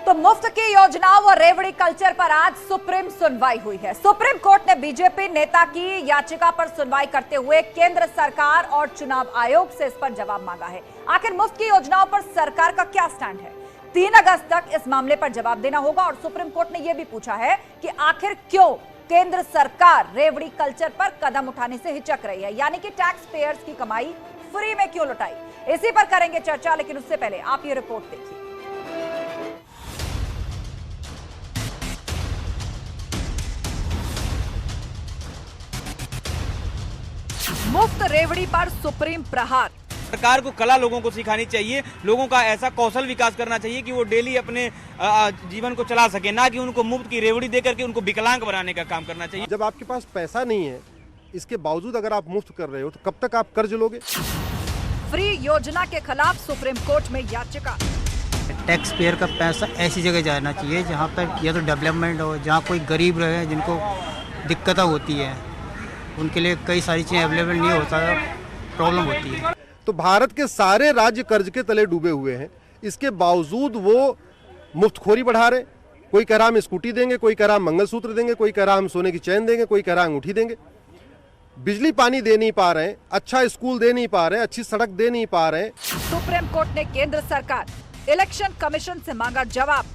तो मुफ्त की योजनाओं और रेवड़ी कल्चर पर आज सुप्रीम सुनवाई हुई है। सुप्रीम कोर्ट ने बीजेपी नेता की याचिका पर सुनवाई करते हुए केंद्र सरकार और चुनाव आयोग से इस पर जवाब मांगा है। आखिर मुफ्त की योजनाओं पर सरकार का क्या स्टैंड है? 3 अगस्त तक इस मामले पर जवाब देना होगा। और सुप्रीम कोर्ट ने यह भी पूछा है कि आखिर क्यों केंद्र सरकार रेवड़ी कल्चर पर कदम उठाने से हिचक रही है, यानी कि टैक्स पेयर्स की कमाई फ्री में क्यों लुटाई। इसी पर करेंगे चर्चा, लेकिन उससे पहले आप ये रिपोर्ट देखिए। मुफ्त रेवड़ी पर सुप्रीम प्रहार। सरकार को कला लोगों को सिखानी चाहिए, लोगों का ऐसा कौशल विकास करना चाहिए कि वो डेली अपने जीवन को चला सके, ना कि उनको मुफ्त की रेवड़ी देकर के उनको विकलांग बनाने का काम करना चाहिए। जब आपके पास पैसा नहीं है, इसके बावजूद अगर आप मुफ्त कर रहे हो तो कब तक आप कर्ज लोगे? फ्री योजना के खिलाफ सुप्रीम कोर्ट में याचिका। टैक्स पेयर का पैसा ऐसी जगह जाना चाहिए जहाँ पर या तो डेवलपमेंट हो, जहाँ कोई गरीब रहे जिनको दिक्कतें होती है, उनके लिए कई सारी चीज़ें अवेलेबल नहीं होता, प्रॉब्लम होती है। तो भारत के सारे राज्य कर्ज के तले डूबे हुए हैं, इसके बावजूद वो मुफ्तखोरी बढ़ा रहे। कोई कह रहा हम स्कूटी देंगे, कोई कह रहा हम मंगलसूत्र देंगे, कोई कह रहा हम सोने की चैन देंगे, कोई कह रहा अंगूठी देंगे। बिजली पानी दे नहीं पा रहे, अच्छा स्कूल दे नहीं पा रहे, अच्छी सड़क दे नहीं पा रहे। सुप्रीम कोर्ट ने केंद्र सरकार, इलेक्शन कमीशन से मांगा जवाब।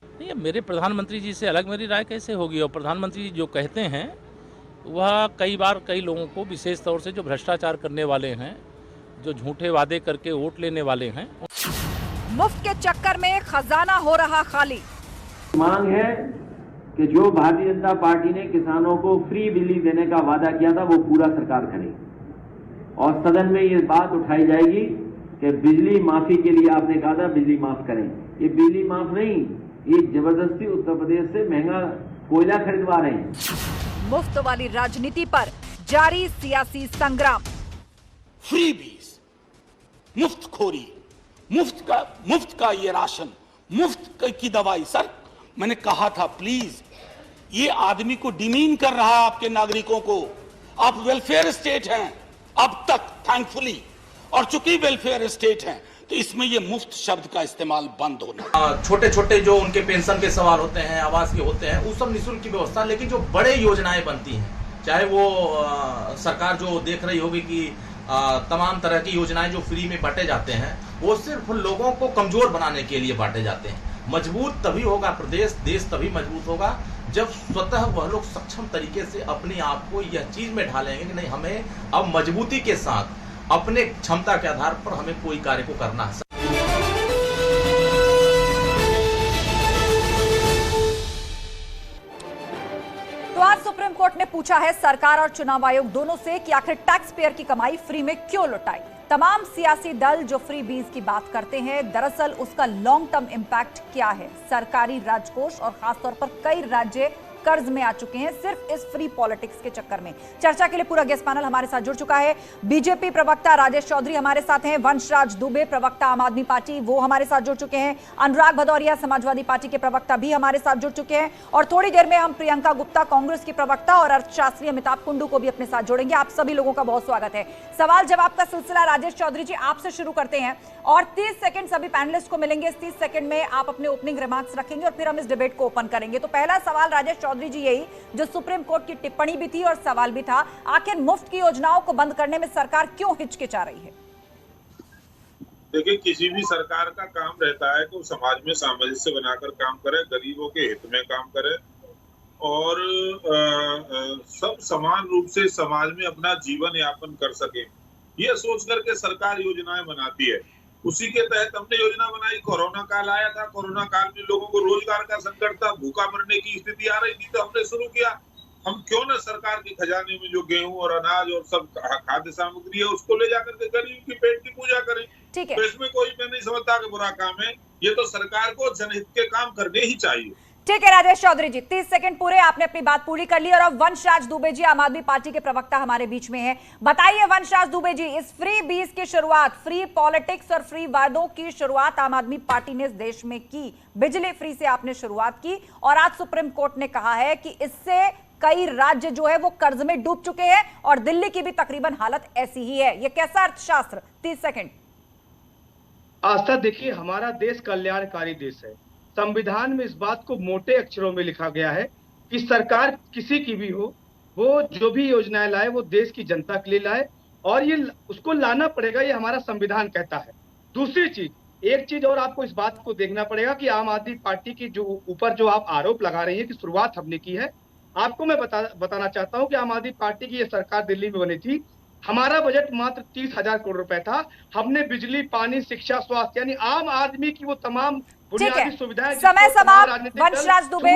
नहीं, मेरे प्रधानमंत्री जी से अलग मेरी राय कैसे होगी? और प्रधानमंत्री जी जो कहते हैं वह कई बार कई लोगों को, विशेष तौर से जो भ्रष्टाचार करने वाले हैं, जो झूठे वादे करके वोट लेने वाले हैं। मुफ्त के चक्कर में खजाना हो रहा खाली। मांग है कि जो भारतीय जनता पार्टी ने किसानों को फ्री बिजली देने का वादा किया था वो पूरा सरकार करे, और सदन में ये बात उठाई जाएगी कि बिजली माफी के लिए आपने कहा था बिजली माफ करें। ये बिजली माफ नहीं, ये जबरदस्ती उत्तर प्रदेश से महंगा कोयला खरीदवा रहे हैं। मुफ्त वाली राजनीति पर जारी सियासी संग्राम। फ्री बीज, मुफ्त खोरी, मुफ्त का ये राशन, मुफ्त की दवाई। सर मैंने कहा था प्लीज, ये आदमी को डिमीन कर रहा है आपके नागरिकों को। आप वेलफेयर स्टेट हैं अब तक, थैंकफुली, और चूंकि वेलफेयर स्टेट हैं तो इसमें ये मुफ्त शब्द का इस्तेमाल बंद होना। छोटे छोटे जो उनके पेंशन के सवाल होते हैं, आवास के होते हैं, उस सब निःशुल्क की व्यवस्था। लेकिन जो बड़े योजनाएं बनती हैं, चाहे वो सरकार जो देख रही होगी कि तमाम तरह की योजनाएं जो फ्री में बांटे जाते हैं, वो सिर्फ लोगों को कमजोर बनाने के लिए बांटे जाते हैं। मजबूत तभी होगा प्रदेश, देश तभी मजबूत होगा जब स्वतः वह लोग सक्षम तरीके से अपने आप को यह चीज में ढालेंगे कि नहीं, हमें अब मजबूती के साथ अपने क्षमता के आधार पर हमें कोई कार्य को करना है। तो आज सुप्रीम कोर्ट ने पूछा है सरकार और चुनाव आयोग दोनों से कि आखिर टैक्स पेयर की कमाई फ्री में क्यों लुटाई। तमाम सियासी दल जो फ्री बीज की बात करते हैं, दरअसल उसका लॉन्ग टर्म इंपैक्ट क्या है। सरकारी राजकोष और खासतौर पर कई राज्य कर्ज में आ चुके हैं सिर्फ इस फ्री पॉलिटिक्स के चक्कर में। चर्चा के लिए पूरा गेस्ट पैनल हमारे साथ जुड़ चुका है। बीजेपी प्रवक्ता राजेश चौधरी हमारे साथ हैं, वंशराज दुबे प्रवक्ता आम आदमी पार्टी वो हमारे साथ जुड़ चुके हैं, अनुराग भदौरिया समाजवादी पार्टी के प्रवक्ता भी हमारे साथ जुड़ चुके हैं, और थोड़ी देर में हम प्रियंका गुप्ता कांग्रेस की प्रवक्ता और अर्थशास्त्री अमिताभ कुंडू को भी अपने साथ जोड़ेंगे। आप सभी लोगों का बहुत स्वागत है। सवाल जवाब का सिलसिला राजेश चौधरी जी आपसे शुरू करते हैं, और 30 सेकंड सभी पैनलिस्ट को मिलेंगे। इस 30 सेकंड में आप अपने ओपनिंग रिमार्क्स रखेंगे और फिर हम इस डिबेट को ओपन करेंगे। तो पहला सवाल राजेश चौधरी जी, यही जो सुप्रीम कोर्ट की टिप्पणी भी थी और सवाल भी था, आखिर मुफ्त की योजनाओं को बंद करने में सरकार क्यों हिचकिचा रही है? देखिए, किसी भी सरकार का काम रहता है कि वो समाज में सामंजस्य बनाकर काम करे, गरीबों के हित में काम करे, और सब समान रूप से समाज में अपना जीवन यापन कर सके, ये सोच करके सरकार योजनाएं बनाती है। उसी के तहत हमने योजना बनाई। कोरोना काल आया था, कोरोना काल में लोगों को रोजगार का संकट था, भूखा मरने की स्थिति आ रही थी, तो हमने शुरू किया, हम क्यों ना सरकार के खजाने में जो गेहूं और अनाज और सब खाद्य सामग्री है उसको ले जाकर के गरीब की पेट की पूजा करें। ठीक है, तो इसमें कोई मैं नहीं समझता कि बुरा काम है, ये तो सरकार को जनहित के काम करने ही चाहिए। ठीक है राजेश चौधरी जी, 30 सेकंड पूरे, आपने अपनी बात पूरी कर ली। और अब वंशराज दुबे जी आम आदमी पार्टी के प्रवक्ता हमारे बीच में हैं। बताइए वंशराज दुबे जी, इस फ्री बीज की शुरुआत, फ्री पॉलिटिक्स और फ्री वादों की शुरुआत आम आदमी पार्टी ने इस देश में की। बिजली फ्री से आपने शुरुआत की, और आज सुप्रीम कोर्ट ने कहा है कि इससे कई राज्य जो है वो कर्ज में डूब चुके हैं, और दिल्ली की भी तकरीबन हालत ऐसी ही है। ये कैसा अर्थशास्त्र? 30 सेकंड। आस्था, देखिए हमारा देश कल्याणकारी देश है, संविधान में इस बात को मोटे अक्षरों में लिखा गया है कि सरकार किसी की भी हो, वो जो भी योजनाएं लाए वो देश की जनता के लिए लाए, और ये उसको लाना पड़ेगा, ये हमारा संविधान कहता है। दूसरी चीज, एक चीज और आपको इस बात को देखना पड़ेगा कि आम आदमी पार्टी की जो ऊपर जो आप आरोप लगा रही है कि शुरुआत हमने की है, आपको मैं बताना चाहता हूं कि आम आदमी पार्टी की ये सरकार दिल्ली में बनी थी, हमारा बजट मात्र 30,000 करोड़ रुपए था। हमने बिजली, पानी, शिक्षा, स्वास्थ्य यानी आम आदमी की वो तमाम बुनियादी सुविधाएं, समय समाप्त। वंशराज दुबे,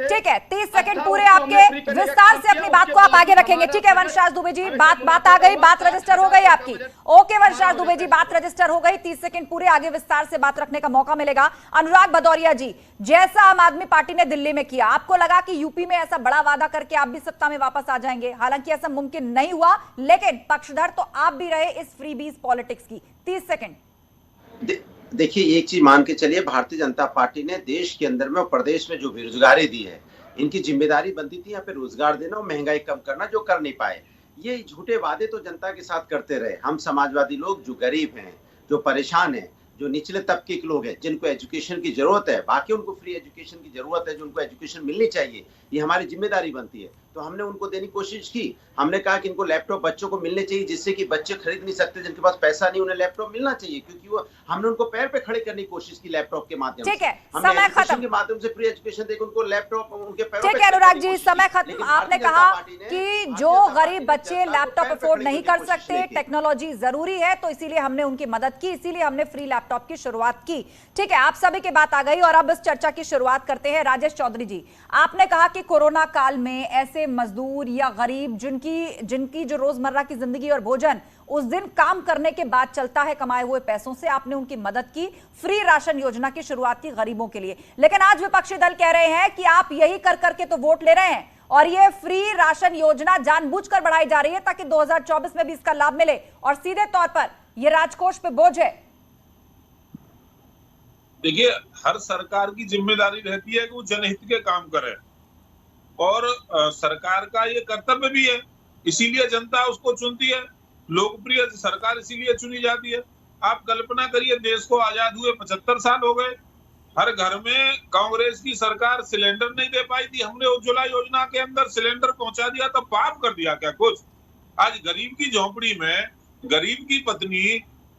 ठीक है, 30 सेकंड पूरे आपके, विस्तार से अपनी बात को आप आगे रखेंगे। ठीक है वंशराज दुबे जी, बात आ गई, बात रजिस्टर हो गई आपकी। ओके वंशराज दुबे जी, बात रजिस्टर हो गई, 30 सेकंड पूरे आगे विस्तार से बात रखने का मौका मिलेगा। अनुराग भदौरिया जी, जैसा आम आदमी पार्टी ने दिल्ली में किया, आपको लगा कि यूपी में ऐसा बड़ा वादा करके आप भी सत्ता में वापस आ जाएंगे? हालांकि ऐसा मुमकिन नहीं हुआ, लेकिन पक्षधर तो आप भी रहे इस फ्रीबीज पॉलिटिक्स की। 30 सेकंड। देखिए, एक चीज मान के चलिए, भारतीय जनता पार्टी ने देश के अंदर में और प्रदेश में जो बेरोजगारी दी है, इनकी जिम्मेदारी बनती थी यहाँ पे रोजगार देना और महंगाई कम करना, जो कर नहीं पाए। ये झूठे वादे तो जनता के साथ करते रहे। हम समाजवादी लोग जो गरीब हैं, जो परेशान हैं, जो निचले तबके के लोग हैं, जिनको एजुकेशन की जरूरत है, बाकी उनको फ्री एजुकेशन की जरूरत है, जो उनको एजुकेशन मिलनी चाहिए, ये हमारी जिम्मेदारी बनती है। तो हमने उनको देने की कोशिश की। हमने कहा कि इनको लैपटॉप बच्चों को मिलने चाहिए, जिससे कि बच्चे खरीद नहीं सकते, जिनके पास पैसा नहीं, उन्हें लैपटॉप मिलना चाहिए, क्योंकि वो हमने उनको पैर पे खड़े करने की कोशिश की लैपटॉप के माध्यम से। हमने एजुकेशन के माध्यम से फ्री एजुकेशन देकर उनको लैपटॉप उनके पैरों पे। ठीक है अनुराग जी, समय खत्म। आपने कहा कि जो गरीब बच्चे लैपटॉप अफोर्ड नहीं कर सकते, टेक्नोलॉजी जरूरी है, तो इसीलिए हमने उनकी मदद की, इसीलिए हमने फ्री लैपटॉप की शुरुआत की। ठीक है, आप सभी की बात आ गई और अब इस चर्चा की शुरुआत करते हैं। राजेश चौधरी जी, आपने कहा कि कोरोना काल में ऐसे मजदूर या गरीब जिनकी जो रोजमर्रा की जिंदगी और भोजन उस दिन काम करने के बाद चलता है कमाए हुए पैसों से, आपने उनकी मदद की, फ्री राशन योजना की शुरुआत की गरीबों के लिए। लेकिन आज विपक्षी दल कह रहे हैं कि आप यही कर करके तो वोट ले रहे हैं और ये फ्री राशन योजना जानबूझकर बढ़ाई जा रही है ताकि 2024 में भी इसका लाभ मिले और सीधे तौर पर ये राजकोष पे बोझ है। देखिए, हर सरकार की जिम्मेदारी रहती है कि वो जनहित के काम करे और सरकार का ये कर्तव्य भी है, इसीलिए जनता उसको चुनती है। लोकप्रिय सरकार इसीलिए चुनी जाती है। आप कल्पना करिए, देश को आजाद हुए 75 साल हो गए, हर घर में कांग्रेस की सरकार सिलेंडर नहीं दे पाई थी, हमने उज्ज्वला योजना के अंदर सिलेंडर पहुंचा दिया, तो पाप कर दिया क्या कुछ? आज गरीब की झोपड़ी में गरीब की पत्नी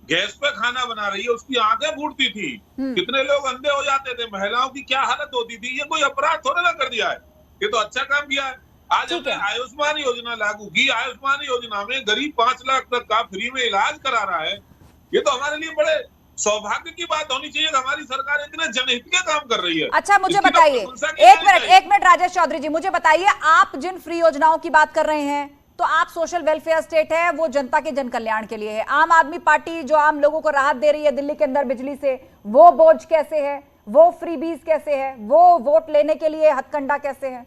गैस पे खाना बना रही है, उसकी आंखें फूटती थी, कितने लोग अंधे हो जाते थे, महिलाओं की क्या हालत होती थी। ये कोई अपराध थोड़ा ना कर दिया है, ये तो अच्छा काम किया है। आज हमने आयुष्मान योजना लागू की, आयुष्मान योजना में गरीब 5 लाख तक का फ्री में इलाज करा रहा है। ये तो हमारे लिए बड़े सौभाग्य की बात होनी चाहिए कि हमारी सरकार इतने जनहित के काम कर रही है। अच्छा मुझे बताइए, एक मिनट राजेश चौधरी जी, मुझे बताइए, आप जिन फ्री योजनाओं की बात कर रहे हैं तो आप सोशल वेलफेयर स्टेट है, वो जनता के जन कल्याण के लिए है। आम आदमी पार्टी जो आम लोगों को राहत दे रही है दिल्ली के अंदर बिजली से, वो बोझ कैसे है, वो फ्रीबीज कैसे है, वो वोट लेने के लिए हथकंडा कैसे है?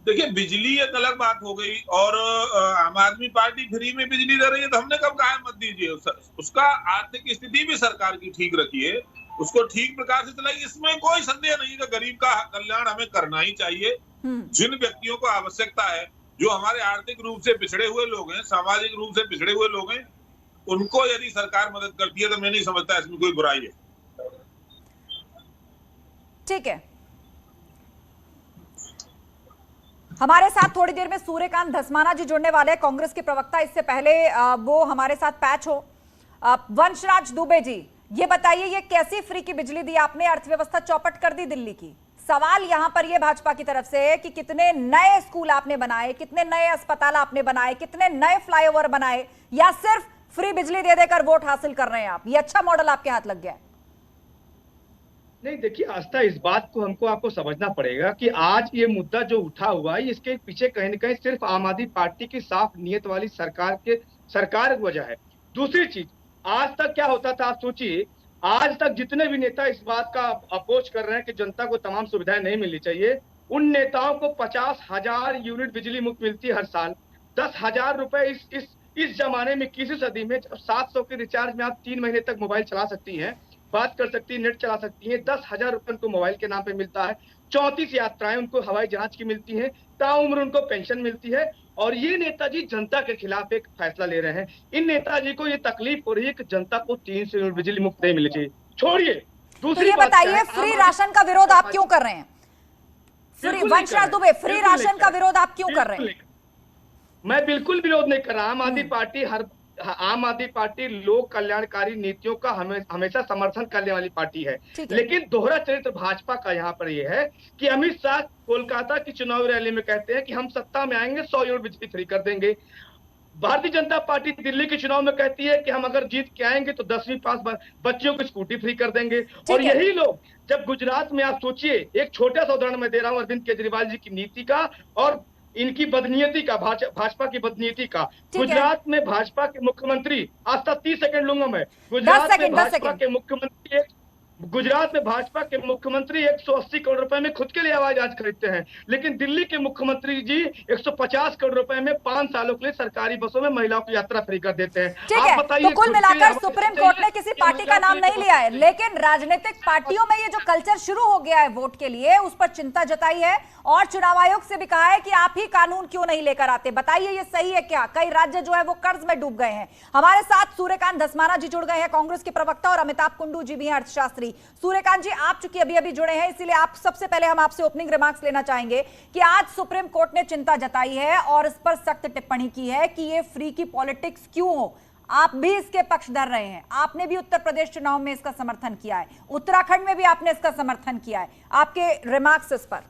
देखिए, बिजली एक अलग बात हो गई और आम आदमी पार्टी फ्री में बिजली दे रही है, तो हमने कब कहा मत दीजिए। उसका आर्थिक स्थिति भी सरकार की ठीक रखिए, उसको ठीक प्रकार से चलाइए, इसमें कोई संदेह नहीं कि गरीब का कल्याण हमें करना ही चाहिए। जिन व्यक्तियों को आवश्यकता है, जो हमारे आर्थिक रूप से पिछड़े हुए लोग हैं, सामाजिक रूप से पिछड़े हुए लोग हैं, उनको यदि सरकार मदद करती है तो मैं नहीं समझता इसमें कोई बुराई है। ठीक है, हमारे साथ थोड़ी देर में सूर्यकांत धस्माना जी जुड़ने वाले हैं, कांग्रेस के प्रवक्ता। इससे पहले वो हमारे साथ पैच हो, वंशराज दुबे जी ये बताइए, ये कैसी फ्री की बिजली दी आपने, अर्थव्यवस्था चौपट कर दी दिल्ली की। सवाल यहां पर ये भाजपा की तरफ से है कि कितने नए स्कूल आपने बनाए, कितने नए अस्पताल आपने बनाए, कितने नए फ्लाईओवर बनाए, या सिर्फ फ्री बिजली दे देकर वोट हासिल कर रहे हैं आप? ये अच्छा मॉडल आपके हाथ लग गया है? नहीं, देखिए आस्था, इस बात को आपको समझना पड़ेगा कि आज ये मुद्दा जो उठा हुआ है, इसके पीछे कहीं न कहीं सिर्फ आम आदमी पार्टी की साफ नियत वाली सरकार वजह है। दूसरी चीज, आज तक क्या होता था आप सोचिए, आज तक जितने भी नेता इस बात का अपोज कर रहे हैं कि जनता को तमाम सुविधाएं नहीं मिलनी चाहिए, उन नेताओं को 50,000 यूनिट बिजली मुफ्त मिलती है हर साल। 10,000 रुपए इस जमाने में, किसी सदी में 700 के रिचार्ज में आप 3 महीने तक मोबाइल चला सकती हैं, बात कर सकती है, नेट चला सकती है। 10,000 रुपए उनको मोबाइल के नाम पे मिलता है। 34 यात्राएं उनको हवाई जहाज की मिलती हैं, ताउम्र उनको पेंशन मिलती है। और ये नेताजी जनता के खिलाफ एक फैसला ले रहे हैं। इन नेताजी को ये तकलीफ हो रही है कि जनता को 300 यूनिट बिजली मुफ्त नहीं मिलनी चाहिए। छोड़िए। तो दूसरी ये बात क्या बताइए, है, फ्री राशन का विरोध आप क्यों कर रहे हैं? वंशराज दुबे, फ्री राशन का विरोध आप क्यों कर रहे हैं? मैं बिल्कुल विरोध नहीं कर रहा। आम आदमी पार्टी लोक कल्याणकारी नीतियों का हमेशा समर्थन करने वाली पार्टी है। लेकिन दोहरा चरित्र भाजपा का यहाँ पर यह है कि अमित शाह कोलकाता की चुनावी रैली में कहते हैं कि हम सत्ता में आएंगे 100 यूनिट बिजली फ्री कर देंगे। भारतीय जनता पार्टी दिल्ली के चुनाव में कहती है कि हम अगर जीत के आएंगे तो 10वीं पास बच्चियों को स्कूटी फ्री कर देंगे। और यही लोग जब गुजरात में, आप सोचिए, एक छोटा सा उदाहरण मैं दे रहा हूं अरविंद केजरीवाल जी की नीति का और इनकी बदनीयती का, भाजपा की बदनीयती का। गुजरात में भाजपा के मुख्यमंत्री, आज तक 30 सेकंड लूंगा मैं, गुजरात में भाजपा के मुख्यमंत्री 180 करोड़ रुपए में खुद के लिए हवाई जहाज खरीदते हैं। लेकिन दिल्ली के मुख्यमंत्री जी 150 करोड़ रुपए में 5 सालों के लिए सरकारी बसों में महिलाओं की यात्रा फ्री कर देते हैं। ठीक है, तो कुल मिलाकर सुप्रीम कोर्ट ने किसी पार्टी का नाम नहीं लिया है, लेकिन राजनीतिक पार्टियों में ये जो कल्चर शुरू हो गया है वोट के लिए, उस पर चिंता जताई है और चुनाव आयोग से भी कहा है कि आप ही कानून क्यों नहीं लेकर आते। बताइए ये सही है क्या? कई राज्य जो है वो कर्ज में डूब गए हैं। हमारे साथ सूर्यकांत धस्माना जी जुड़ गए हैं, कांग्रेस के प्रवक्ता, और अमिताभ कुंडू जी भी हैं, अर्थशास्त्री। सूर्यकांत जी, आप चूंकि अभी अभी जुड़े हैं, इसीलिए आप सबसे पहले हम आपसे ओपनिंग रिमार्क्स लेना चाहेंगे कि आज सुप्रीम कोर्ट ने चिंता जताई है और इस पर सख्त टिप्पणी की है कि ये फ्री की पॉलिटिक्स क्यों हो। आप भी इसके पक्षधर रहे हैं, आपने भी उत्तर प्रदेश चुनाव में इसका समर्थन किया है, उत्तराखंड में भी आपने इसका समर्थन किया है, आपके रिमार्क्स इस पर?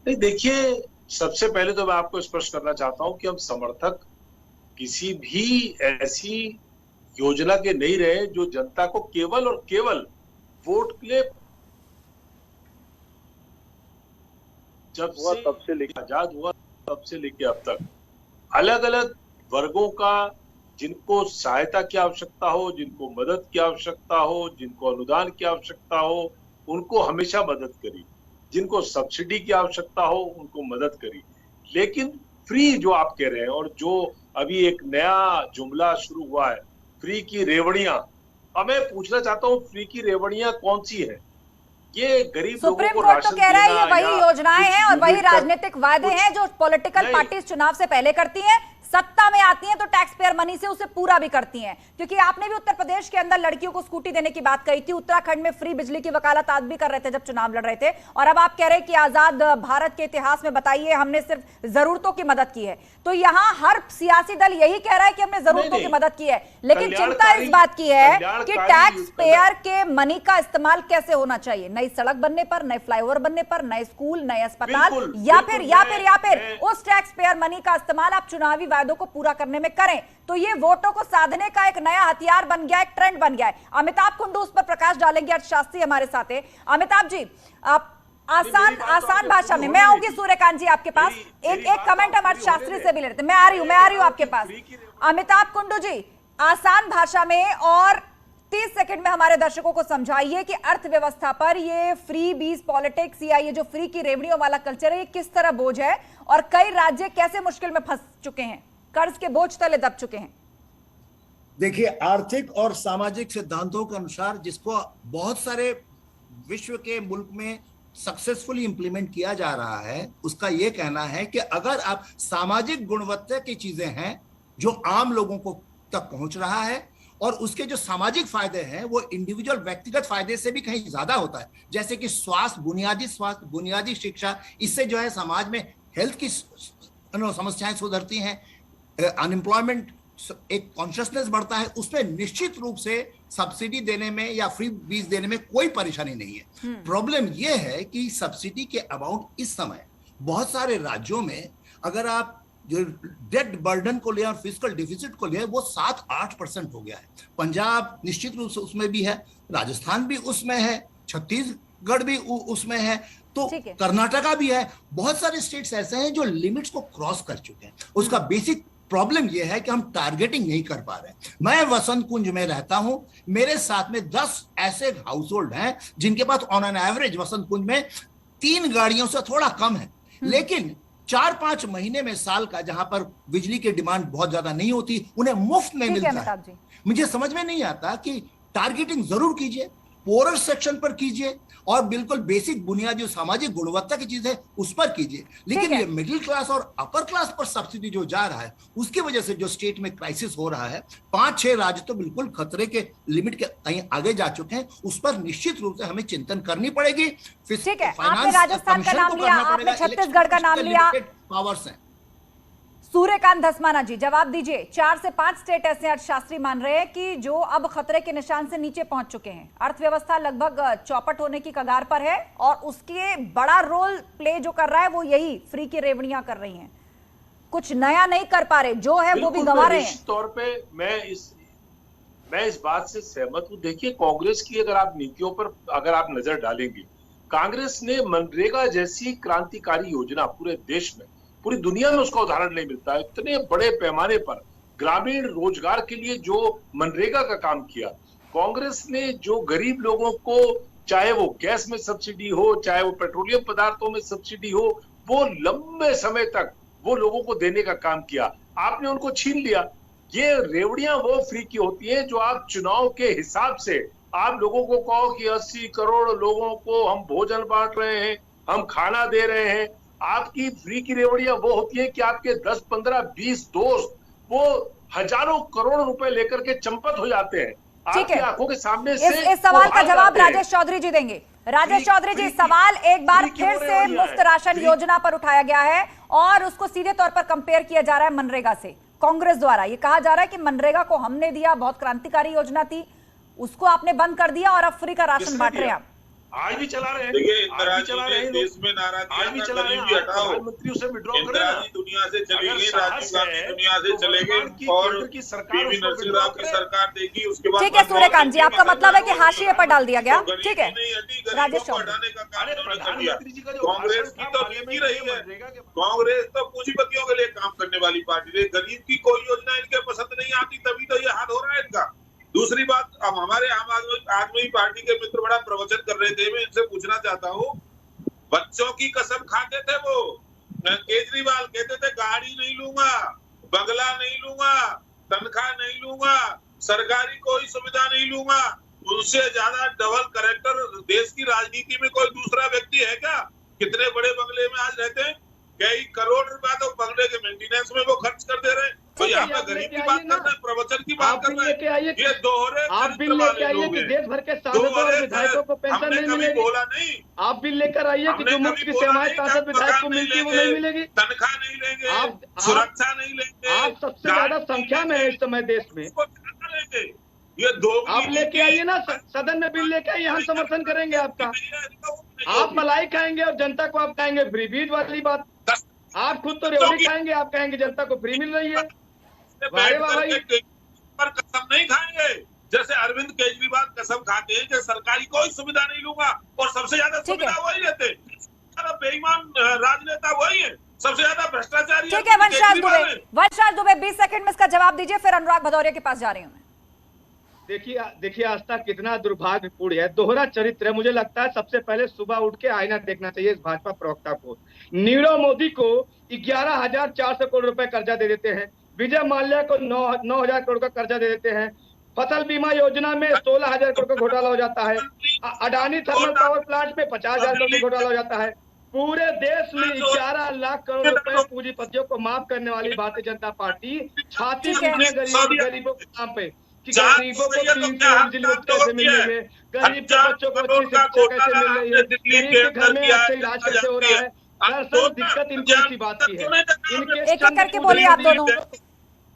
नहीं, देखिए, सबसे पहले तो मैं आपको स्पष्ट करना चाहता हूं कि हम समर्थक किसी भी ऐसी योजना के नहीं रहे जो जनता को केवल और केवल वोट के लिए, जब से तब से लेकर आजाद हुआ तब से लेकर अब तक अलग अलग वर्गों का, जिनको सहायता की आवश्यकता हो, जिनको मदद की आवश्यकता हो, जिनको अनुदान की आवश्यकता हो, उनको हमेशा मदद करी, जिनको सब्सिडी की आवश्यकता हो उनको मदद करी। लेकिन फ्री जो आप कह रहे हैं, और जो अभी एक नया जुमला शुरू हुआ है, फ्री की रेवड़ियां, अब मैं पूछना चाहता हूँ फ्री की रेवड़ियां कौन सी है? ये गरीब लोगों को सुप्रीम कोर्ट तो कह रहा है ये वही योजनाएं हैं और वही राजनीतिक वादे हैं जो पॉलिटिकल पार्टीज चुनाव से पहले करती हैं, सत्ता में आती हैं तो टैक्स पेयर मनी से उसे पूरा भी करती हैं। क्योंकि आपने भी उत्तर प्रदेश के अंदर लड़कियों को स्कूटी देने की बात कही थी, उत्तराखंड में फ्री बिजली की वकालत आप भी कर रहे थे जब चुनाव लड़ रहे थे, और अब आप कह रहे हैं कि आजाद भारत के इतिहास में बताइए हमने सिर्फ जरूरतों की मदद की है। तो यहाँ हर सियासी दल यही कह रहा है कि हमने जरूरतों की मदद की है, लेकिन चिंता इस बात की है कि टैक्स पेयर के मनी का इस्तेमाल कैसे होना चाहिए, नई सड़क बनने पर, नए फ्लाईओवर बनने पर, नए स्कूल, नए अस्पताल, या फिर उस टैक्स पेयर मनी का इस्तेमाल आप चुनावी वायदों को पूरा करने में करें। तो ये वोटों को साधने का एक नया हथियार बन गया, एक ट्रेंड बन गया है। अमिताभ कुंडू उस पर प्रकाश डालेंगे, अर्थशास्त्री हमारे साथ है। अमिताभ जी, आप आसान भाषा में, मैं आऊंगी सूर्यकांत जी आपके पास, एक कमेंट हम अर्थशास्त्री से भी ले लेते हैं। मैं आ रही हूं आपके पास। अमिताभ कुंडू जी, आसान भाषा में और 30 सेकंड में हमारे दर्शकों को समझाइए कि अर्थव्यवस्था पर ये फ्री बीज पॉलिटिक्स या ये जो फ्री की रेवड़ियों वाला कल्चर है, ये किस तरह बोझ है और कई राज्य कैसे मुश्किल में फंस चुके हैं, कर्ज के बोझ तले दब चुके हैं। देखिए, आर्थिक और सामाजिक सिद्धांतों के अनुसार जिसको बहुत सारे विश्व के मुल्क में सक्सेसफुली इंप्लीमेंट किया जा रहा है, उसका यह कहना है कि अगर आप सामाजिक गुणवत्ता की चीजें हैं जो आम लोगों को तक पहुंच रहा है और उसके जो सामाजिक फायदे हैं वो इंडिविजुअल व्यक्तिगत फायदे से भी कहीं ज्यादा होता है, जैसे कि स्वास्थ्य, बुनियादी शिक्षा, इससे जो है समाज में हेल्थ की समस्याएं सुधरती हैं, अनएम्प्लॉयमेंट, एक कॉन्शियसनेस बढ़ता है, उसमें निश्चित रूप से सब्सिडी देने में या फ्री बीज देने में कोई परेशानी नहीं है। प्रॉब्लम यह है कि सब्सिडी के अमाउंट इस समय बहुत सारे राज्यों में, अगर आप जो डेट बर्डन को ले और फिस्कल डिफिसिट को ले, वो 7-8% हो गया है। पंजाब निश्चित रूप से उसमें भी है, राजस्थान भी उसमें है, छत्तीसगढ़ भी उसमें है, तो कर्नाटका भी है। बहुत सारे स्टेट्स ऐसे हैं जो लिमिट्स को क्रॉस कर चुके हैं। उसका बेसिक प्रॉब्लम यह है कि हम टारगेटिंग नहीं कर पा रहे। मैं वसंत कुंज में रहता हूं, मेरे साथ में 10 ऐसे हाउस होल्ड हैं जिनके पास ऑन एन एवरेज वसंत कुंज में 3 गाड़ियों से थोड़ा कम है, लेकिन 4-5 महीने में साल का, जहां पर बिजली की डिमांड बहुत ज्यादा नहीं होती, उन्हें मुफ्त में मिलता है। मुझे समझ में नहीं आता कि टारगेटिंग जरूर कीजिए, पोरर सेक्शन पर कीजिए और बिल्कुल बेसिक बुनियादी जो सामाजिक गुणवत्ता की चीज है उस पर कीजिए। लेकिन ये मिडिल क्लास और अपर क्लास पर सब्सिडी जो जा रहा है उसकी वजह से जो स्टेट में क्राइसिस हो रहा है, 5-6 राज्य तो बिल्कुल खतरे के लिमिट के कहीं आगे जा चुके हैं, उस पर निश्चित रूप से हमें चिंतन करनी पड़ेगी। ठीक है, आपने राजस्थान का नाम लिया, आपने छत्तीसगढ़ का नाम लिया, पावर्स हैं। सूर्यकांत धस्माना जी जवाब दीजिए। 4 से 5 स्टेट ऐसे अर्थशास्त्री मान रहे हैं कि जो अब खतरे के निशान से नीचे पहुंच चुके हैं, अर्थव्यवस्था लगभग चौपट होने की कगार पर है और उसके बड़ा रोल प्ले जो कर रहा है वो यही फ्री की रेवड़ियां कर रही हैं, कुछ नया नहीं कर पा रहे, जो है वो भी गंवा रहे हैं। तौर पे मैं इस बात से सहमत हूं। देखिए, कांग्रेस की अगर आप नीतियों पर अगर आप नजर डालेंगे, कांग्रेस ने मनरेगा जैसी क्रांतिकारी योजना पूरे देश में, पूरी दुनिया में उसका उदाहरण नहीं मिलता है, इतने बड़े पैमाने पर ग्रामीण रोजगार के लिए जो मनरेगा का काम किया कांग्रेस ने, जो गरीब लोगों को चाहे वो गैस में सब्सिडी हो, चाहे वो पेट्रोलियम पदार्थों में सब्सिडी हो, वो लंबे समय तक वो लोगों को देने का काम किया। आपने उनको छीन लिया। ये रेवड़ियां वो फ्री की होती हैं जो आप चुनाव के हिसाब से आप लोगों को कहो कि 80 करोड़ लोगों को हम भोजन बांट रहे हैं, हम खाना दे रहे हैं। आपकी फ्री की रेवड़ियां वो होती है कि आपके 10, 15, 20 दोस्त वो हजारों करोड़ रुपए लेकर के चंपत हो जाते हैं आपकी आंखों के सामने से। इस सवाल का जवाब राजेश चौधरी जी देंगे। राजेश चौधरी जी, सवाल एक बार फिर से मुफ्त राशन योजना पर उठाया गया है और उसको सीधे तौर पर कंपेयर किया जा रहा है मनरेगा से। कांग्रेस द्वारा ये कहा जा रहा है कि मनरेगा को हमने दिया, बहुत क्रांतिकारी योजना थी, उसको आपने बंद कर दिया और अब फ्री का राशन बांट रहे हैं आप। आज भी चला रहे हैं, देखिए, आज भी चला रहे हैं, देश में नाराजगी आज भी चला रहे हैं। प्रधानमंत्री उसे विड्रॉ करें, दुनिया से चले गए, राजीव गांधी दुनिया से चले गए और पीवी नरसिंह राव की सरकार देगी। उसके बाद ठीक है सूर्यकांत जी, आपका मतलब है कि हाशिए पर डाल दिया गया। ठीक है राजेश चौधरी, कांग्रेस की तो नहीं रही है, कांग्रेस तो पूंजीपतियों के लिए काम करने वाली पार्टी है। गरीब की कोई योजना इनके पसंद नहीं आती, तभी तो ये हाल हो रहा है इनका। दूसरी बात, अब हमारे आम आदमी पार्टी के मित्र बड़ा प्रवचन कर रहे थे, मैं इनसे पूछना चाहता हूँ, बच्चों की कसम खाते थे वो केजरीवाल, कहते थे गाड़ी नहीं लूंगा, बंगला नहीं लूंगा, तनख्वाह नहीं लूंगा, सरकारी कोई सुविधा नहीं लूंगा। उनसे ज्यादा डबल कैरेक्टर देश की राजनीति में कोई दूसरा व्यक्ति है क्या? कितने बड़े बंगले में आज रहते हैं, कई करोड़ रुपया तो बंगले के मेंटेनेंस में वो खर्च कर दे रहे हैं। तो यहाँ पे गरीब की बात कर रहे हैं, प्रवचन की बात कर रहे हैं, ये दोहरे आप बिल लेके आइए कि देश भर के सांसदों और विधायकों को पेंशन नहीं मिलेगी। बोला नहीं, आप बिल लेकर आइए कि जो मुफ्त की सेवाएं सांसद विधायक को मिलती है वो नहीं मिलेगी, तनख्वाह नहीं लेंगे, आप सुरक्षा नहीं लेंगे। आप सबसे ज्यादा संख्या में है इस समय देश में, ये दो आप लेके आइए ना, सदन में बिल लेके आइए, हम समर्थन करेंगे आपका। आप मलाई खाएंगे और जनता को आप कहेंगे फ्री, बीज वाली बात। आप खुद तो रेवड़ी खाएंगे, आप कहेंगे जनता को फ्री मिल रही है। पर कसम नहीं खाएंगे, जैसे अरविंद केजरीवाल कसम खाते हैं कि सरकारी कोई सुविधा नहीं लूंगा और सबसे ज्यादा सुविधा वही लेते हैं। बेईमान राजनेता वही है, सबसे ज्यादा भ्रष्टाचारी। ठीक है वंशराज दुबे 20 सेकंड में इसका जवाब दीजिए, फिर अनुराग भदौरिया के पास जा रही हूँ मैं। देखिए आस्था कितना दुर्भाग्यपूर्ण है, दोहरा चरित्र है। मुझे लगता है सबसे पहले सुबह उठ के आईना देखना चाहिए इस भाजपा प्रवक्ता को। नीरव मोदी को 11,400 करोड़ रुपए कर्जा दे देते हैं, विजय माल्या को 9,000 करोड़ का कर्जा दे देते हैं, फसल बीमा योजना में 16,000 करोड़ का घोटाला हो जाता है, अडानी थर्मल पावर प्लांट में 50,000 करोड़ का घोटाला हो जाता है। पूरे देश में 11 लाख करोड़ रुपए पूंजीपतियों को माफ करने वाली भारतीय जनता पार्टी छाती पीटने गरीबों के नाम पे कि गरीबों को 300 बिजली कैसे मिलेंगे, गरीब के बच्चों को अच्छी शिक्षा कैसे मिल रही है, गरीब के घर में अच्छे इलाज कैसे हो रहा है। दरअसल दिक्कत इनको इसी बात की है, इनके एक करके बोलिए आप दोनों।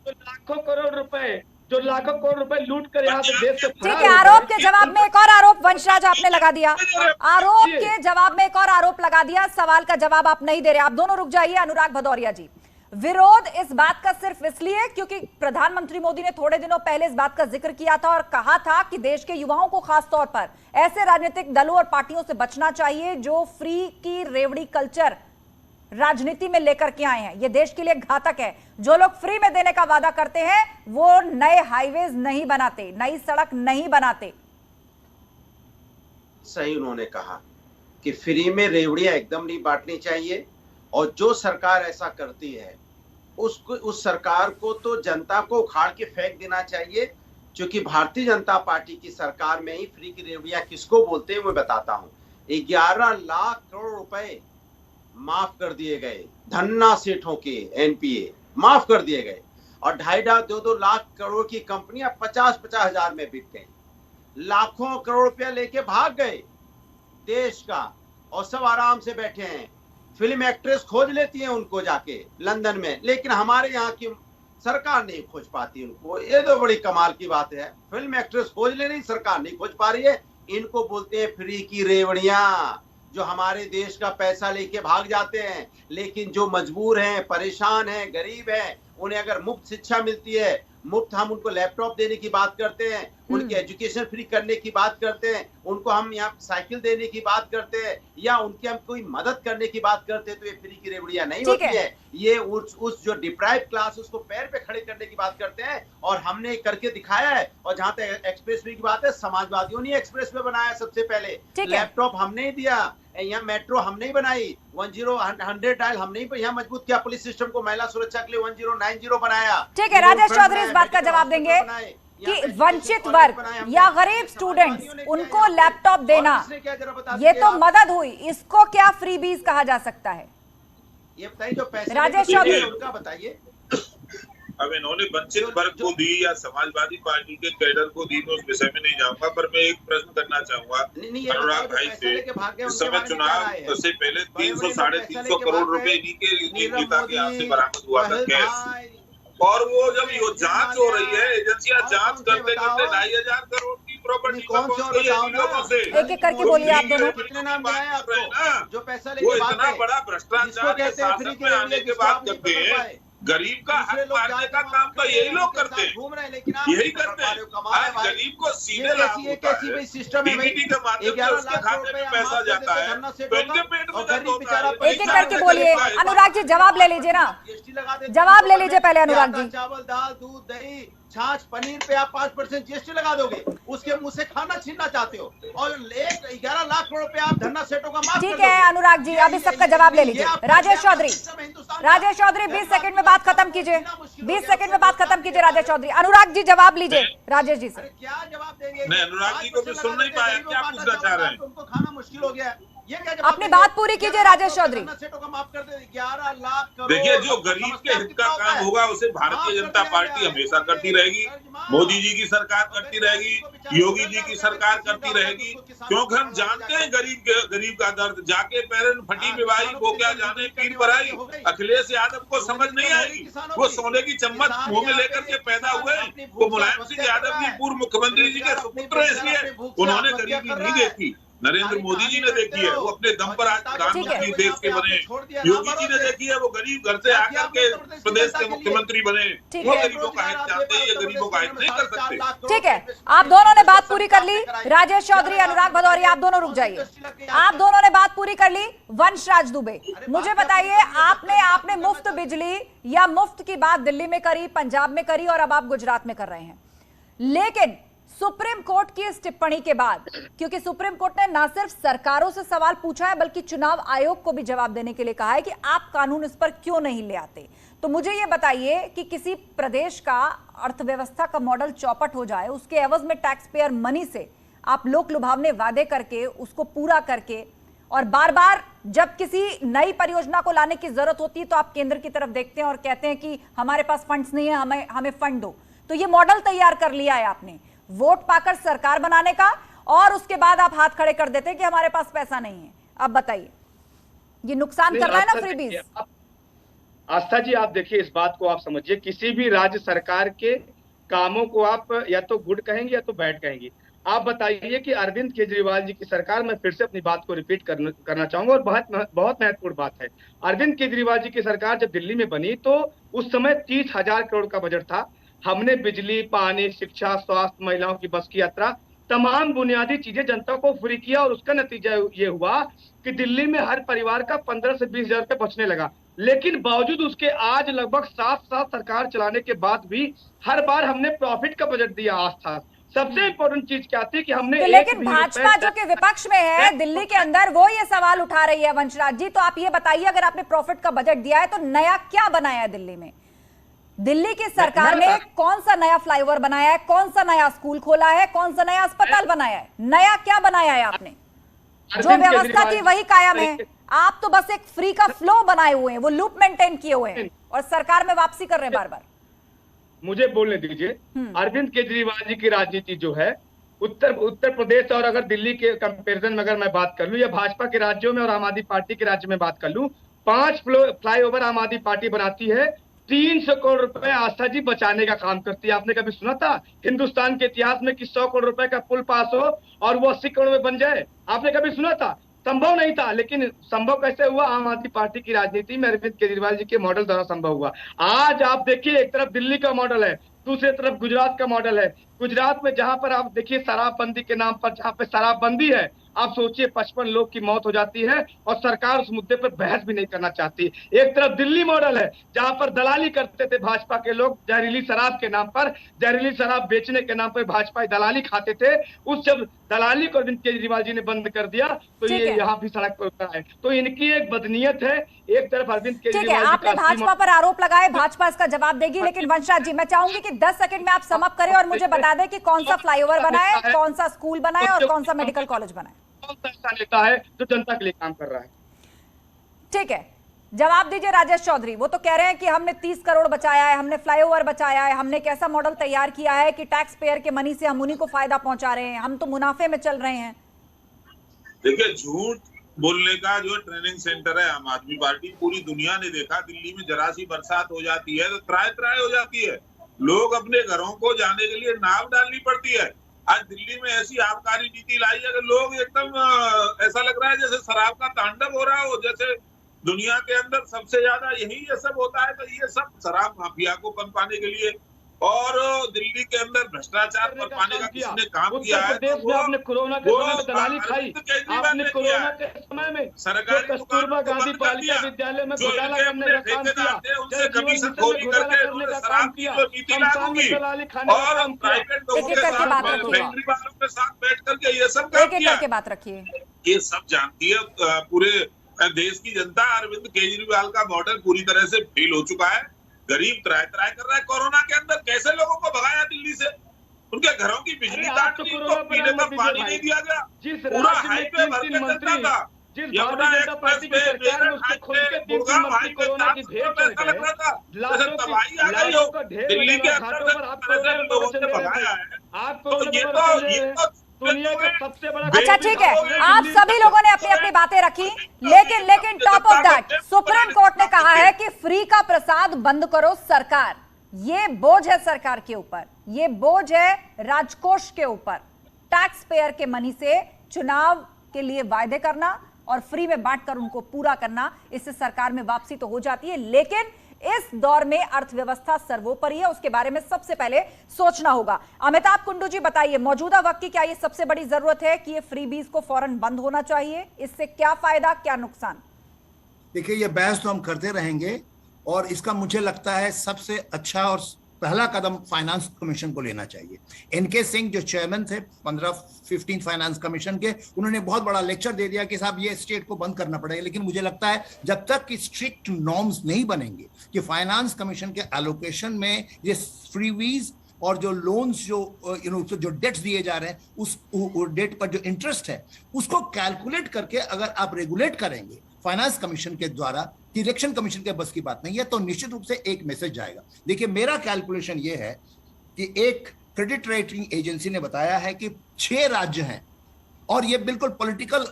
लाखों करोड़ रुपए लूट कर यहाँ से देश से। ठीक है, आरोप के जवाब में एक और आरोप वंशराज आपने लगा दिया, आरोप के जवाब में एक और आरोप लगा दिया, सवाल का जवाब आप नहीं दे रहे। आप दोनों रुक जाइए। अनुराग भदौरिया जी, विरोध इस बात का सिर्फ इसलिए क्योंकि प्रधानमंत्री मोदी ने थोड़े दिनों पहले इस बात का जिक्र किया था और कहा था कि देश के युवाओं को खास तौर पर ऐसे राजनीतिक दलों और पार्टियों से बचना चाहिए जो फ्री की रेवड़ी कल्चर राजनीति में लेकर के आए हैं। ये देश के लिए घातक है। जो लोग फ्री में देने का वादा करते हैं वो नए हाईवेज नहीं बनाते, नई सड़क नहीं बनाते। सही उन्होंने कहा कि फ्री में रेवड़ियां एकदम नहीं बांटनी चाहिए और जो सरकार ऐसा करती है उस सरकार को तो जनता को उखाड़ के फेंक देना चाहिए। क्योंकि भारतीय जनता पार्टी की सरकार में ही फ्री की रेवड़ियां किसको बोलते हैं मैं बताता हूं। 11 लाख करोड़ रुपए माफ कर दिए गए, धन्ना सेठों के एनपीए माफ कर दिए गए, और 2.5-2 लाख करोड़ की कंपनियां 50-50 हजार में बिक गई, लाखों करोड़ रुपया लेके भाग गए देश का, और सब आराम से बैठे हैं। फिल्म एक्ट्रेस खोज लेती है उनको जाके लंदन में, लेकिन हमारे यहाँ की सरकार नहीं खोज पाती उनको। ये तो बड़ी कमाल की बात है, फिल्म एक्ट्रेस खोज ले रही, सरकार नहीं खोज पा रही है। इनको बोलते हैं फ्री की रेवड़ियां, जो हमारे देश का पैसा लेके भाग जाते हैं। लेकिन जो मजबूर हैं, परेशान हैं, गरीब हैं, उन्हें अगर मुफ्त शिक्षा मिलती है, मुफ्त हम उनको लैपटॉप देने की बात करते हैं, उनकी एजुकेशन फ्री करने की बात करते हैं, उनको हम यहाँ साइकिल देने की बात करते हैं, या उनकी हम कोई मदद करने की बात करते हैं, तो ये फ्री की रेवड़ियां नहीं होती है। ये उस जो डिप्राइव क्लास उसको पैर पे खड़े करने की बात करते हैं, और हमने करके दिखाया है। और जहां तक एक्सप्रेसवे की बात है, समाजवादियों ने एक्सप्रेसवे बनाया सबसे पहले, लैपटॉप हमने ही दिया, यहाँ मेट्रो हमने ही बनाई, 10-100 डायल हमने ही यहाँ मजबूत किया, पुलिस सिस्टम को महिला सुरक्षा के लिए 1090 बनाया। ठीक है, राजेश चौधरी इस बात का जवाब देंगे कि वंचित वर्ग या गरीब स्टूडेंट्स उनको लैपटॉप देना ये तो मदद हुई, इसको क्या फ्रीबीज कहा जा सकता है? ये बताइए जो पैसे राजेश चौधरी उनका बताइए। अब इन्होंने वंचित वर्ग को दी या समाजवादी पार्टी के कैडर को दी, तो उस विषय में नहीं जाऊंगा, पर मैं एक प्रश्न करना चाहूंगा अनुराग भाई से। इस समय चुनाव से पहले 300-350 करोड़ रुपए इन्हीं के नेता के यहाँ से बरामद हुआ था कैश, और वो जब ये जांच हो रही है, एजेंसियां जांच करते करते 2,500 करोड़ की प्रॉपर्टी लोगों से। एक-एक करके बोलिए आप दोनों। कितने नाम बनाए आपको जो पैसा लेके वो इतना बड़ा भ्रष्टाचार शासन में आने के बाद करते हैं। गरीब का हक मारने का काम तो यही लोग करते हैं, यही करते हैं। आज गरीब को सीधे लाभ होता है, डीबीटी के माध्यम से उसके खाते में पैसा जाता है, तो इनके पेट में दर्द होता है। एक एक करके बोलिए। अनुराग जी जवाब ले लीजिए ना, जवाब ले लीजिए पहले अनुराग जी। चावल, दाल, दूध, दही, छाछ, पनीर पे आप 5% जीएसटी लगा दोगे, उसके मुंह से खाना छीनना चाहते हो, और 11 लाख करोड़ रुपए आप धन्ना सेठों का माफ। ठीक है अनुराग जी, अब इस सबका जवाब ले लीजिए। राजेश चौधरी 20 सेकंड में बात खत्म कीजिए, 20 सेकंड में बात खत्म कीजिए राजेश चौधरी। अनुराग जी जवाब लीजिए राजेश जी से। क्या जवाब देंगे? नहीं, अनुराग जी को भी सुन नहीं पाया, क्या पूछना चाह रहे हैं? उनको खाना मुश्किल हो गया, ये क्या अपनी बात पूरी कीजिए राजेश चौधरी। 11 लाख करोड़। देखिए, जो गरीब के हित का काम होगा उसे भारतीय जनता पार्टी हमेशा करती रहेगी। मोदी जी की सरकार करती रहेगी, योगी जी की सरकार करती रहेगी, क्योंकि हम जानते हैं गरीब का दर्द। जाके पैरन फटी बिवाई वो क्या जाने पीर भराई। अखिलेश यादव को समझ नहीं आएगी, वो सोने की चम्मच मुंह में लेकर के पैदा हुए। वो मुलायम सिंह यादव जी पूर्व मुख्यमंत्री जी के सुपुत्र है, इसलिए उन्होंने गरीबी नहीं देखी। नरेंद्र मोदी जी ने देखी है, वो अपने दम पर आज प्रधानमंत्री देश के बने। योगी जी ने देखी है, वो गरीब घर से आकर के प्रदेश के मुख्यमंत्री बने। वो गरीबों का हित चाहते हैं, ये गरीबों का हित नहीं कर सकते। ठीक है, आप दोनों ने बात पूरी कर ली। राजेश चौधरी, अनुराग भदौरिया, आप दोनों रुक जाइए। आप दोनों ने बात पूरी कर ली। वंशराज दुबे, मुझे बताइए, आपने मुफ्त बिजली या मुफ्त की बात दिल्ली में करी, पंजाब में करी, और अब आप गुजरात में कर रहे हैं, लेकिन सुप्रीम कोर्ट की इस टिप्पणी के बाद, क्योंकि सुप्रीम कोर्ट ने ना सिर्फ सरकारों से सवाल पूछा है बल्कि चुनाव आयोग को भी जवाब देने के लिए कहा है कि आप कानून इस पर क्यों नहीं ले आते, तो मुझे यह बताइए कि किसी प्रदेश का अर्थव्यवस्था का मॉडल चौपट हो जाए, उसके एवज में टैक्स पेयर मनी से आप लोक लुभावने वादे करके उसको पूरा करके, और बार बार जब किसी नई परियोजना को लाने की जरूरत होती है तो आप केंद्र की तरफ देखते हैं और कहते हैं कि हमारे पास फंड्स नहीं है, हमें फंड दो। तो ये मॉडल तैयार कर लिया है आपने, वोट पाकर सरकार बनाने का, और उसके बाद आप हाथ खड़े कर देते हैं कि हमारे पास पैसा नहीं है। अब बताइए, ये नुकसान कर रहा है ना फ्रीबीज? आस्था जी, आप देखिए, इस बात को आप समझिए, किसी भी राज्य सरकार के कामों को आप या तो गुड कहेंगे या तो बैड कहेंगे। आप बताइए कि अरविंद केजरीवाल जी की सरकार, मैं फिर से अपनी बात को रिपीट करना चाहूंगा, और बहुत महत्वपूर्ण बात है। अरविंद केजरीवाल जी की सरकार जब दिल्ली में बनी तो उस समय 30,000 करोड़ का बजट था। हमने बिजली, पानी, शिक्षा, स्वास्थ्य, महिलाओं की बस की यात्रा, तमाम बुनियादी चीजें जनता को फ्री किया, और उसका नतीजा ये हुआ कि दिल्ली में हर परिवार का 15 से 20 हजार रुपये बचने लगा। लेकिन बावजूद उसके आज लगभग 7 साल सरकार चलाने के बाद भी हर बार हमने प्रॉफिट का बजट दिया। आस्था, सबसे इंपॉर्टेंट चीज क्या थी कि हमने तो लेकिन भाजपा जो कि विपक्ष में है दिल्ली के अंदर, वो ये सवाल उठा रही है। वंशराज जी, तो आप ये बताइए, अगर आपने प्रॉफिट का बजट दिया है तो नया क्या बनाया है दिल्ली में? दिल्ली की सरकार ने कौन सा नया फ्लाईओवर बनाया है, कौन सा नया स्कूल खोला है, कौन सा नया अस्पताल बनाया है? नया क्या बनाया है आपने? जो व्यवस्था थी वही कायम है। आप तो बस एक फ्री का फ्लो बनाए हुए हैं, वो लूप मेंटेन किए हुए हैं और सरकार में वापसी कर रहे हैं बार बार। मुझे बोलने दीजिए। अरविंद केजरीवाल जी की राजनीति जो है उत्तर प्रदेश और अगर दिल्ली के कंपैरिजन में अगर मैं बात कर लूं या भाजपा के राज्यों में और आम आदमी पार्टी के राज्य में बात कर लूं, 5 फ्लाईओवर आम आदमी पार्टी बनाती है, 300 करोड़ रुपए आस्था जी बचाने का काम करती है। आपने कभी सुना था हिंदुस्तान के इतिहास में कि 100 करोड़ रुपए का पुल पास हो और वो 80 करोड़ में बन जाए? आपने कभी सुना था? संभव नहीं था। लेकिन संभव कैसे हुआ? आम आदमी पार्टी की राजनीति में अरविंद केजरीवाल जी के मॉडल द्वारा संभव हुआ। आज आप देखिए, एक तरफ दिल्ली का मॉडल है, दूसरी तरफ गुजरात का मॉडल है। गुजरात में जहां पर आप देखिए शराबबंदी के नाम पर जहां पे शराबबंदी है, आप सोचिए 55 लोग की मौत हो जाती है और सरकार उस मुद्दे पर बहस भी नहीं करना चाहती। एक तरफ दिल्ली मॉडल है जहां पर दलाली करते थे भाजपा के लोग, जहरीली शराब के नाम पर, जहरीली शराब बेचने के नाम पर भाजपा दलाली खाते थे। उस जब दलाली को अरविंद केजरीवाल जी ने बंद कर दिया तो ये यहाँ भी सड़क पर उतर आए। तो इनकी एक बदनीयत है। एक तरफ अरविंद केजरीवाल, आपने भाजपा पर आरोप लगाए, भाजपा इसका जवाब देगी, लेकिन वंशराज जी मैं चाहूंगी कि 10 सेकंड में आप समअप करें और मुझे बता दें कि कौन सा फ्लाईओवर बना है, कौन सा स्कूल बना है और कौन सा मेडिकल कॉलेज बना है। कौन सा ऐसा नेता है जो जनता के लिए काम कर रहा है? ठीक है, जवाब दीजिए राजेश चौधरी। वो तो कह रहे हैं कि हमने 30 करोड़ बचाया है, हमने फ्लाईओवर बचाया है, हमने एक ऐसा मॉडल तैयार किया है कि टैक्स पेयर के मनी से हम उन्हीं को फायदा पहुंचा रहे हैं, हम तो मुनाफे में चल रहे हैं। देखिए, झूठ बोलने का जो ट्रेनिंग सेंटर है आम आदमी पार्टी, पूरी दुनिया ने देखा। दिल्ली में जरा सी बरसात हो जाती है तो त्राय त्राय हो जाती है। लोग अपने घरों को जाने के लिए नाव डालनी पड़ती है। आज दिल्ली में ऐसी आबकारी नीति लाई है कि लोग एकदम ऐसा लग रहा है जैसे शराब का तांडव हो रहा हो, जैसे दुनिया के अंदर सबसे ज्यादा यही ये सब होता है। तो ये सब शराब माफिया को पनपाने के लिए और दिल्ली के अंदर भ्रष्टाचार पनपाने का किसने काम किया है? उत्तर प्रदेश में आपने कोरोना के समय दलाली खाई, आपने कोरोना के समय में सरकारी कस्तूरबा गांधी बालिका विद्यालय में घोटाला करने का काम किया, उनसे कमीशन खोरी करके उन्होंने शराब की जो नीति लागू की और प्राइवेट लोगों के साथ, फैक्ट्री वालों के साथ बैठ करके ये सब काम किया। बात रखिए, ये सब जानती है पूरे देश की जनता। अरविंद केजरीवाल का मॉडल पूरी तरह से फेल हो चुका है। गरीब त्राय त्राय कर रहा है। कोरोना के अंदर कैसे लोगों को भगाया दिल्ली से? उनके घरों की बिजली काट दी, उनको पीने का पानी नहीं दिया गया। पूरा हाईवे भर के चलता था। Yamuna express way, Meerut highway, Gurgaon highway, 700 पैसा लग रहा था। जैसे तबाही आ गई हो दिल्ली के अंदर से लोगों से भगाया है। तो ये तो दुनिया का सबसे बड़ा। अच्छा ठीक है, आप सभी लोगों ने अपनी अपनी बातें रखी, लेकिन top of that supreme court ने कहा है कि फ्री का प्रसाद बंद करो सरकार। ये बोझ है सरकार के ऊपर, ये बोझ है राजकोष के ऊपर। टैक्स पेयर के मनी से चुनाव के लिए वायदे करना और फ्री में बांटकर उनको पूरा करना, इससे सरकार में वापसी तो हो जाती है, लेकिन इस दौर में अर्थव्यवस्था सर्वोपरि है, उसके बारे में सबसे पहले सोचना होगा। अमिताभ कुंडू जी बताइए, मौजूदा वक्त की क्या ये सबसे बड़ी जरूरत है कि ये फ्रीबीज को फौरन बंद होना चाहिए? इससे क्या फायदा, क्या नुकसान? देखिए, ये बहस तो हम करते रहेंगे और इसका मुझे लगता है सबसे अच्छा और पहला कदम फाइनेंस कमीशन को लेना चाहिए। एनके सिंह जो चेयरमैन थे 15 फाइनेंस कमीशन के, उन्होंने बहुत बड़ा लेक्चर दे दिया कि साहब ये स्टेट को बंद करना पड़ेगा। लेकिन मुझे लगता है जब तक कि स्ट्रिक्ट नॉर्म्स नहीं बनेंगे कि फाइनेंस कमीशन के एलोकेशन में ये फ्रीवीज और जो लोन्स जो डेट्स दिए जा रहे हैं उस डेट पर जो इंटरेस्ट है उसको कैलकुलेट करके अगर आप रेगुलेट करेंगे फाइनेंस कमीशन के द्वारा, इलेक्शन कमीशन के बस की बात नहीं है, तो निश्चित रूप से एक मैसेज जाएगा। देखिए, मेरा कैलकुलेशन ये है कि एक क्रेडिट रेटिंग एजेंसी ने बताया है कि 6 राज्य हैं और ये बिल्कुल पॉलिटिकल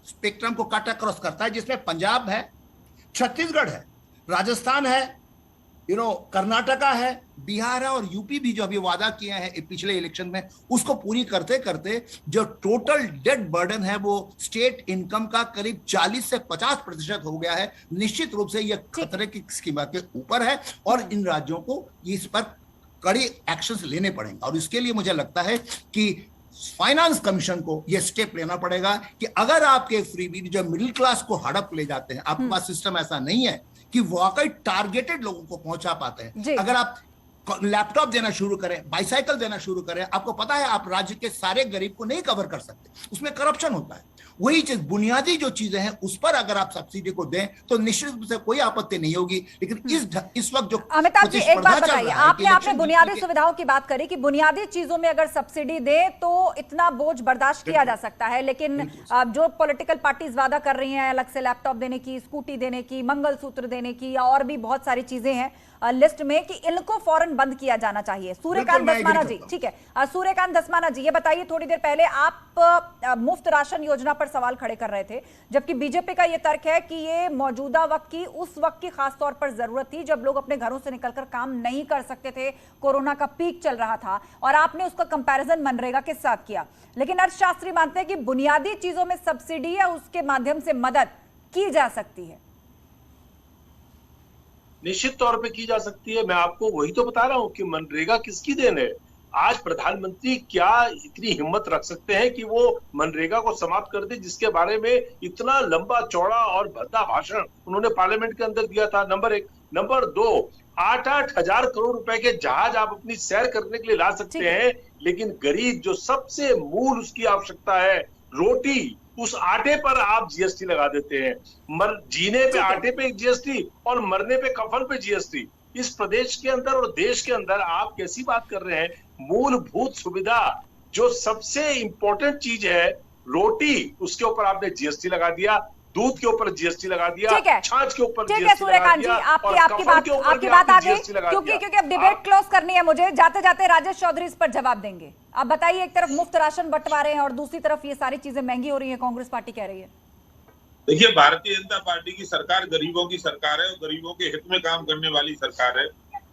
स्पेक्ट्रम को काटा क्रॉस करता है, जिसमें पंजाब है, छत्तीसगढ़ है, राजस्थान है, कर्नाटका है, बिहार है और यूपी भी जो अभी वादा किया है पिछले इलेक्शन में, उसको पूरी करते करते जो टोटल डेट बर्डन है वो स्टेट इनकम का करीब 40 से 50% हो गया है। निश्चित रूप से यह खतरे की सीमा के ऊपर है और इन राज्यों को इस पर कड़ी एक्शंस लेने पड़ेंगे और इसके लिए मुझे लगता है कि फाइनेंस कमीशन को यह स्टेप लेना पड़ेगा कि अगर आपके फ्रीबीज जो मिडिल क्लास को हड़प ले जाते हैं, आपके पास सिस्टम ऐसा नहीं है कि वाकई टारगेटेड लोगों को पहुंचा पाते हैं। अगर आप लैपटॉप देना शुरू करें, बाइसाइकिल देना शुरू करें, आपको पता है आप राज्य के सारे गरीब को नहीं कवर कर सकते, उसमें करप्शन होता है वही चीज बुनियादी जो चीजें हैं उस पर अगर आप सब्सिडी को दें तो निश्चित रूप से कोई आपत्ति नहीं होगी। लेकिन इस वक्त जो अमिताभ जी एक बात बताइए, आपने बुनियादी सुविधाओं की बात करी कि बुनियादी चीजों में अगर सब्सिडी दे तो इतना बोझ बर्दाश्त किया जा सकता है, लेकिन जो पॉलिटिकल पार्टीज वादा कर रही हैं अलग से लैपटॉप देने की, स्कूटी देने की, मंगलसूत्र देने की या और भी बहुत सारी चीजें हैं लिस्ट में कि इनको फौरन बंद किया जाना चाहिए। सूर्यकांत धस्माना जी, ठीक है, सूर्यकांत धस्माना जी ये बताइए, थोड़ी देर पहले आप मुफ्त राशन योजना पर सवाल खड़े कर रहे थे, जबकि बीजेपी का ये तर्क है कि ये मौजूदा वक्त की, उस वक्त की खास तौर पर जरूरत थी जब लोग अपने घरों से निकलकर काम नहीं कर सकते थे, कोरोना का पीक चल रहा था, और आपने उसका कंपैरिजन मनरेगा के साथ किया। लेकिन अर्थशास्त्री मानते हैं कि बुनियादी चीजों में सब्सिडी या उसके माध्यम से मदद की जा सकती है। निश्चित तौर पे की जा सकती है। मैं आपको वही तो बता रहा हूं कि मनरेगा किसकी देन है। आज प्रधानमंत्री क्या इतनी हिम्मत रख सकते हैं कि वो मनरेगा को समाप्त कर दे, जिसके बारे में इतना लंबा चौड़ा और भद्दा भाषण उन्होंने पार्लियामेंट के अंदर दिया था। नंबर 1। नंबर 2, 8-8 हजार करोड़ रुपए के जहाज आप अपनी सैर करने के लिए ला सकते हैं, लेकिन गरीब जो सबसे मूल उसकी आवश्यकता है, रोटी, उस आटे पर आप जीएसटी लगा देते हैं। जीने पे आटे पे जीएसटी और मरने पे कफन पे जीएसटी। इस प्रदेश के अंदर और देश के अंदर आप कैसी बात कर रहे हैं? मूलभूत सुविधा जो सबसे इंपॉर्टेंट चीज है, रोटी, उसके ऊपर आपने जीएसटी लगा दिया, दूध के ऊपर जीएसटी लगा दिया, छाछ के ऊपर जीएसटी लगा दिया। आपकी बात आ गई, क्योंकि अब डिबेट क्लोज करनी है मुझे। जाते जाते राजेश चौधरी इस पर जवाब देंगे। आप बताइए, एक तरफ मुफ्त राशन बंटवारे हैं और दूसरी तरफ ये सारी चीजें महंगी हो रही है, कांग्रेस पार्टी कह रही है। देखिए, भारतीय जनता पार्टी की सरकार गरीबों की सरकार है और गरीबों के हित में काम करने वाली सरकार है,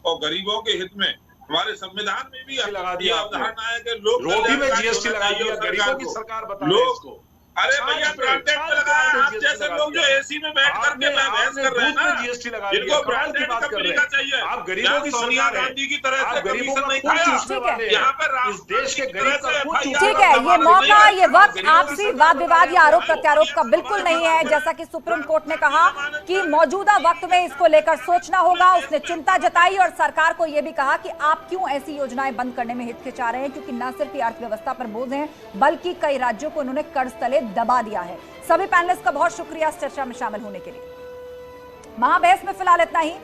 और गरीबों के हित में हमारे संविधान में भी लगा दिया अवधारणा है कि लोग रोटी में जीएसटी लगा दिया। गरीबों की सरकार बता रहे हैं इसको। अरे भैया, ब्रांडेड पे लगाया। आप जैसे लोग जो एसी में बैठ करके बहस कर रहे हैं ना, जीएसटी लगा जिनको ब्रांडेड कंपनी का चाहिए, आप गरीबों की सोनिया गांधी की तरह से कमीशन नहीं खाया। यहाँ पर इस देश के गरीब का ठीक है, ये मौका, ये वक्त आपसी वाद विवाद या आरोप प्रत्यारोप का बिल्कुल नहीं है। जैसा कि सुप्रीम कोर्ट ने कहा कि मौजूदा वक्त में इसको लेकर सोचना होगा, उसने चिंता जताई और सरकार को यह भी कहा कि आप क्यों ऐसी योजनाएं बंद करने में हिचकिचा रहे हैं, क्योंकि न सिर्फ अर्थव्यवस्था पर बोझ है बल्कि कई राज्यों को उन्होंने कर्ज तले दबा दिया है। सभी पैनलिस्ट का बहुत शुक्रिया इस चर्चा में शामिल होने के लिए। महाबहस में फिलहाल इतना ही।